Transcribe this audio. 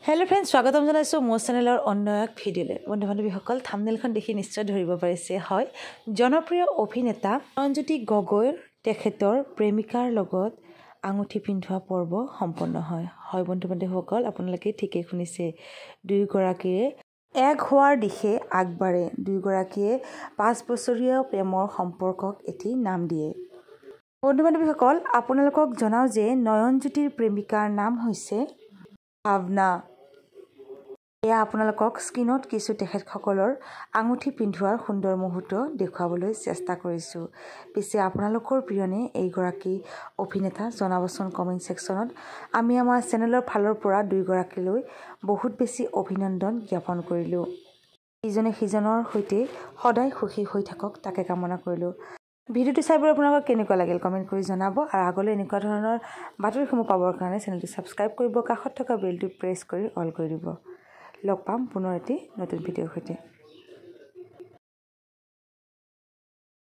Hello' friends, স্বাগতম জনাইছোঁ মোৰ চেনেলৰ অন্য এক ভিডিঅ'লৈ। বন্ধু বান্ধৱীসকল, থাম্বনেইলখন দেখি নিশ্চয় ধৰিব পাৰিছে, হয় জনপ্ৰিয় অভিনেতা নয়নজ্যোতি গগৈৰ তেখেতৰ প্ৰেমিকাৰ লগত আঙুঠি পিন্ধোৱা পৰ্ব সম্পন্ন হয় বন্ধু বান্ধৱীসকল, আপোনালোকে ঠিকেই শুনিছে। দুয়োগৰাকীয়ে এক হোৱাৰ দিশে আগবাঢ়ে। দুয়োগৰাকীয়ে 5 বছৰীয়া প্ৰেমৰ সম্পৰ্কক এটি নাম দিয়ে। বন্ধু বান্ধৱীসকল, আপোনালোকক জনাওঁ যে নয়নজ্যোতিৰ প্ৰেমিকাৰ নাম হৈছে ভাৱনা। এয়া আপোনালোকক স্ক্ৰীনত কিছু তেখেতসকলৰ আঙুঠি পিন্ধোৱাৰ সুন্দৰ মুহূৰ্ত দেখুৱাবলৈ চেষ্টা কৰিছোঁ। পিছে আপোনালোকৰ প্ৰিয়নে এইগৰাকী অভিনেতা? জনাবচোন কমেণ্ট ছেকশ্যনত। আমি আমাৰ চেনেলৰ ফালৰ পৰা দুয়োগৰাকীলৈ বহুত বেছি অভিনন্দন জ্ঞাপন কৰিলোঁ। ইজনে সিজনৰ সৈতে সদায় সুখী হৈ থাকক তাকে কামনা কৰিলোঁ। ভিডিঅ'টো চাই আপোনালোকৰ কেনেকুৱা লাগিল কমেণ্ট কৰি জনাব, আৰু আগলৈ এনেকুৱা ধৰণৰ বাতৰিসমূহ পাবৰ কাৰণে চেনেলটো ছাবস্ক্ৰাইব কৰিব, কাষত থকা বেলটো প্ৰেছ কৰি অল কৰি দিব। লগ পাম পুনৰ এটি নতুন ভিডিঅ'ৰ সৈতে।